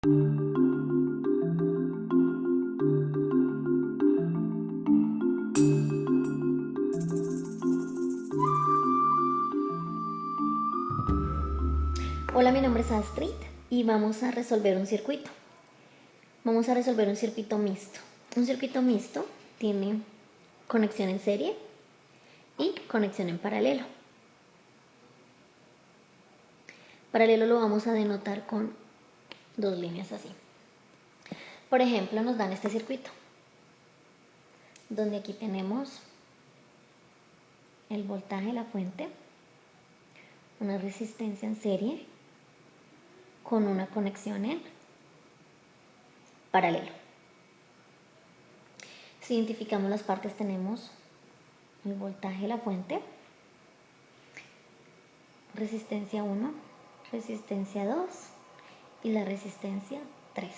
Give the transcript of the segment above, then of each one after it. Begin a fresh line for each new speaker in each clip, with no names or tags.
Hola, mi nombre es Astrid y vamos a resolver un circuito. Vamos a resolver un circuito mixto. Un circuito mixto tiene conexión en serie y conexión en paralelo. Paralelo lo vamos a denotar con dos líneas así. Por ejemplo, nos dan este circuito, donde aquí tenemos el voltaje de la fuente, una resistencia en serie con una conexión en paralelo. Si identificamos las partes, tenemos el voltaje de la fuente, resistencia 1, resistencia 2 y la resistencia 3.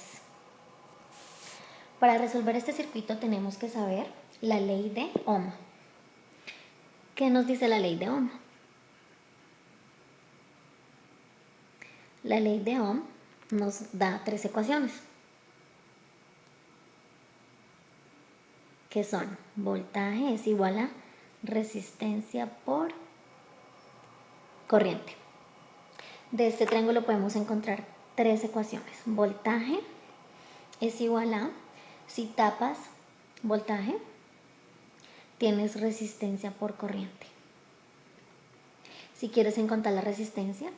Para resolver este circuito tenemos que saber la ley de Ohm. ¿Qué nos dice la ley de Ohm? La ley de Ohm nos da tres ecuaciones, que son: voltaje es igual a resistencia por corriente. De este triángulo podemos encontrar tres ecuaciones. Voltaje es igual a, si tapas voltaje, tienes resistencia por corriente. Si quieres encontrar la resistencia,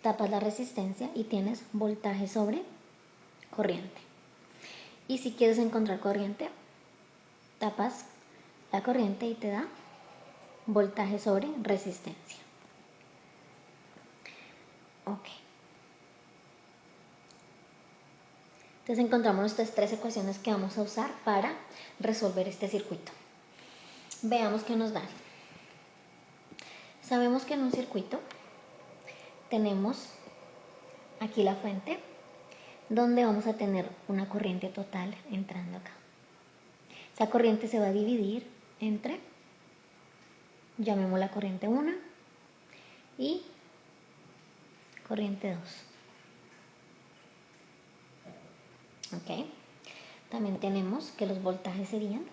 tapas la resistencia y tienes voltaje sobre corriente. Y si quieres encontrar corriente, tapas la corriente y te da voltaje sobre resistencia. Ok. Entonces encontramos nuestras tres ecuaciones que vamos a usar para resolver este circuito. Veamos qué nos dan. Sabemos que en un circuito tenemos aquí la fuente, donde vamos a tener una corriente total entrando acá. Esa corriente se va a dividir entre, llamémosla corriente 1 y corriente 2. Ok. También tenemos que los voltajes serían,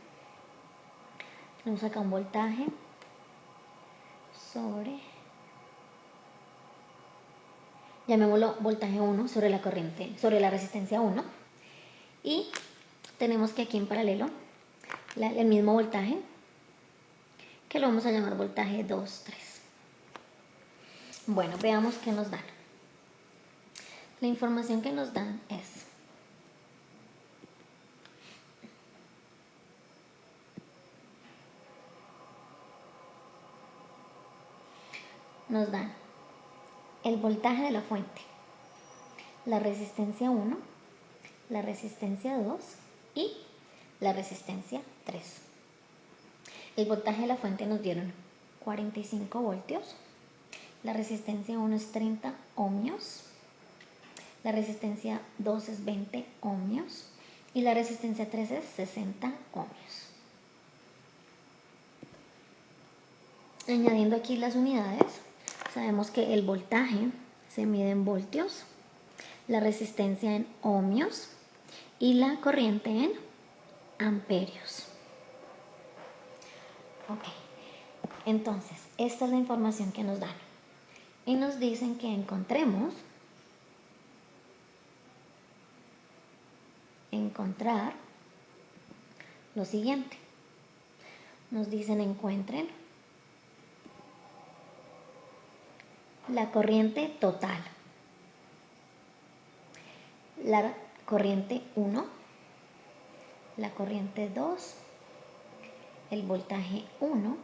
tenemos acá un voltaje sobre, llamémoslo voltaje 1 sobre la corriente, sobre la resistencia 1, y tenemos que aquí en paralelo el mismo voltaje, que lo vamos a llamar voltaje 2, 3. Bueno, veamos qué nos dan. La información que nos dan es: nos dan el voltaje de la fuente, la resistencia 1, la resistencia 2 y la resistencia 3. El voltaje de la fuente nos dieron 45 voltios, la resistencia 1 es 30 ohmios, la resistencia 2 es 20 ohmios y la resistencia 3 es 60 ohmios. Añadiendo aquí las unidades, sabemos que el voltaje se mide en voltios, la resistencia en ohmios y la corriente en amperios. Ok, entonces esta es la información que nos dan y nos dicen que encontrar lo siguiente. Nos dicen encuentren la corriente total, la corriente 1, la corriente 2, el voltaje 1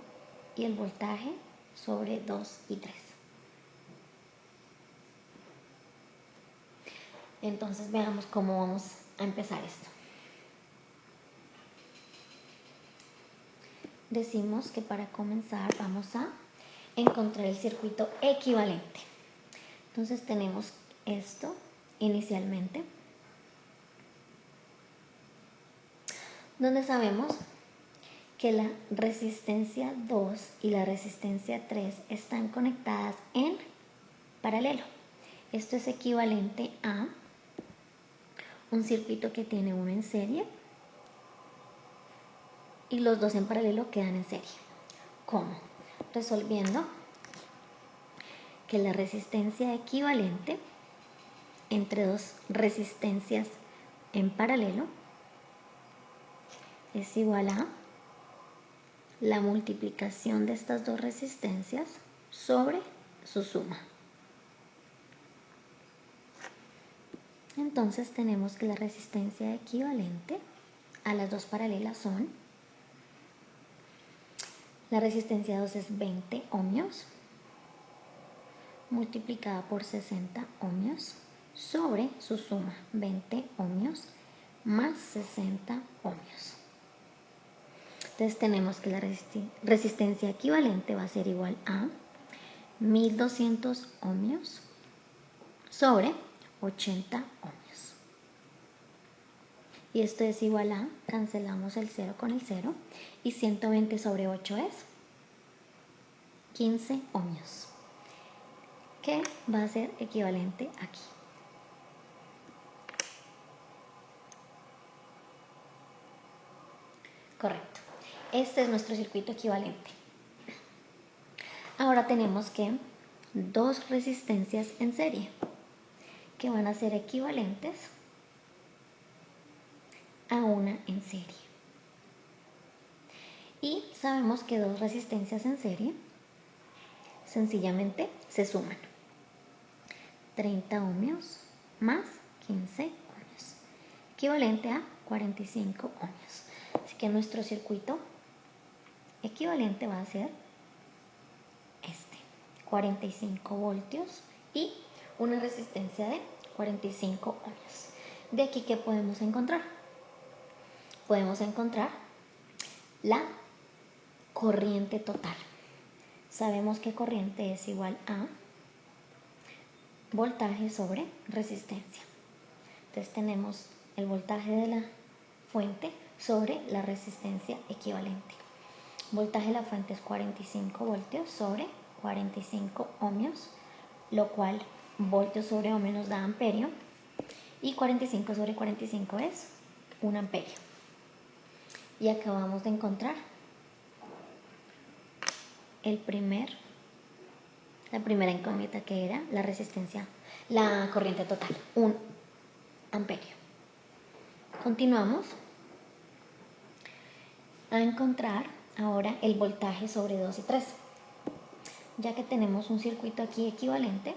y el voltaje sobre 2 y 3. Entonces veamos cómo vamos a empezar esto. Decimos que para comenzar vamos a encontrar el circuito equivalente. Entonces tenemos esto inicialmente, donde sabemos que la resistencia 2 y la resistencia 3 están conectadas en paralelo. Esto es equivalente a un circuito que tiene uno en serie y los dos en paralelo quedan en serie. ¿Cómo? Resolviendo que la resistencia equivalente entre dos resistencias en paralelo es igual a la multiplicación de estas dos resistencias sobre su suma. Entonces tenemos que la resistencia equivalente a las dos paralelas son, la resistencia 2 es 20 ohmios multiplicada por 60 ohmios sobre su suma, 20 ohmios más 60 ohmios. Entonces tenemos que la resistencia equivalente va a ser igual a 1200 ohmios sobre 80 ohmios. Y esto es igual a, cancelamos el 0 con el 0, y 120 sobre 8 es 15 ohmios, que va a ser equivalente aquí. Correcto. Este es nuestro circuito equivalente. Ahora tenemos que dos resistencias en serie que van a ser equivalentes a una en serie. Y sabemos que dos resistencias en serie sencillamente se suman. 30 ohmios más 15 ohmios, equivalente a 45 ohmios. Así que nuestro circuito equivalente va a ser este, 45 voltios y una resistencia de 45 ohmios. De aquí, ¿qué podemos encontrar? Podemos encontrar la corriente total. Sabemos que corriente es igual a voltaje sobre resistencia. Entonces tenemos el voltaje de la fuente sobre la resistencia equivalente. Voltaje de la fuente es 45 voltios sobre 45 ohmios, lo cual voltios sobre ohmios nos da amperio, y 45 sobre 45 es 1 amperio. Y acabamos de encontrar la primera incógnita, que era la resistencia, la corriente total, 1 amperio. Continuamos a encontrar ahora el voltaje sobre 2 y 3. Ya que tenemos un circuito aquí equivalente,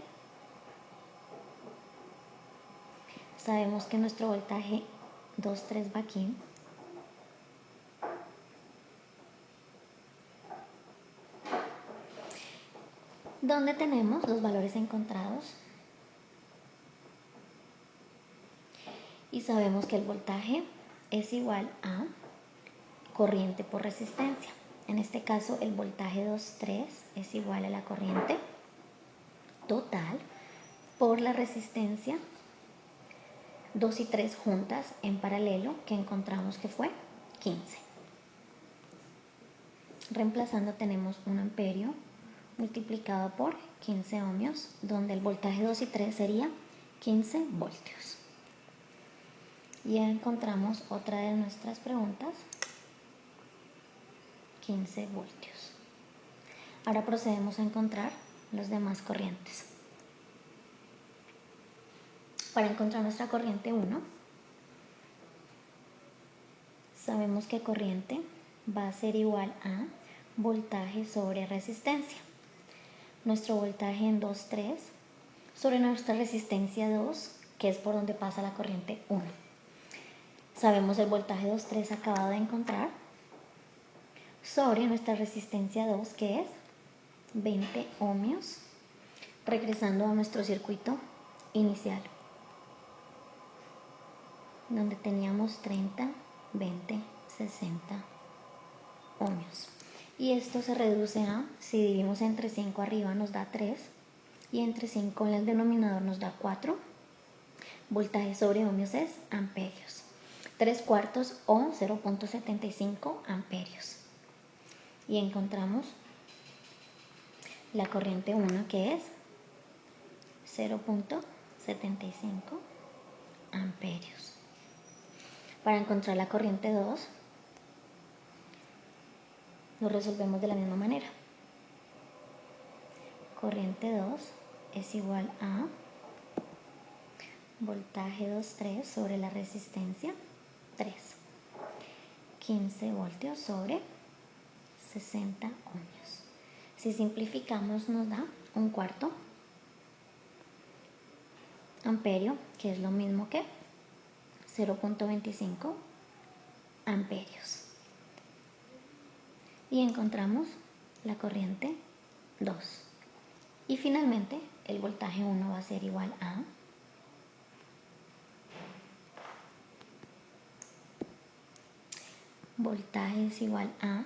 sabemos que nuestro voltaje 2, 3 va aquí. Donde tenemos los valores encontrados y sabemos que el voltaje es igual a corriente por resistencia. En este caso el voltaje 2, 3 es igual a la corriente total por la resistencia 2 y 3 juntas en paralelo, que encontramos que fue 15. Reemplazando tenemos 1 amperio multiplicado por 15 ohmios, donde el voltaje 2 y 3 sería 15 voltios. Ya encontramos otra de nuestras preguntas, 15 voltios. Ahora procedemos a encontrar los demás corrientes. Para encontrar nuestra corriente 1, sabemos que corriente va a ser igual a voltaje sobre resistencia. Nuestro voltaje en 2, 3 sobre nuestra resistencia 2, que es por donde pasa la corriente 1. Sabemos el voltaje 2, 3 acabado de encontrar sobre nuestra resistencia 2, que es 20 ohmios, regresando a nuestro circuito inicial, donde teníamos 30, 20, 60 ohmios. Y esto se reduce a, si dividimos entre 5 arriba nos da 3 y entre 5 en el denominador nos da 4. Voltaje sobre ohmios es amperios. 3/4 o 0.75 amperios. Y encontramos la corriente 1, que es 0.75 amperios. Para encontrar la corriente 2, lo resolvemos de la misma manera. Corriente 2 es igual a voltaje 2,3 sobre la resistencia 3. 15 voltios sobre 60 ohmios. Si simplificamos nos da 1/4 amperio, que es lo mismo que 0.25 amperios. Y encontramos la corriente 2. Y finalmente el voltaje 1 va a ser igual a voltaje es igual a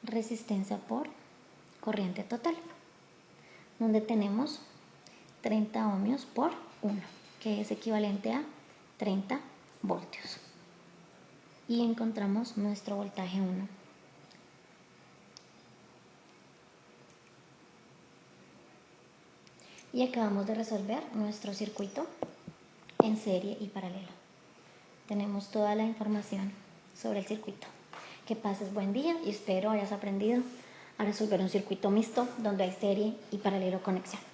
resistencia por corriente total, donde tenemos 30 ohmios por 1, que es equivalente a 30 voltios. Y encontramos nuestro voltaje 1. Y acabamos de resolver nuestro circuito en serie y paralelo. Tenemos toda la información sobre el circuito. Que pases buen día y espero hayas aprendido a resolver un circuito mixto donde hay serie y paralelo conexión.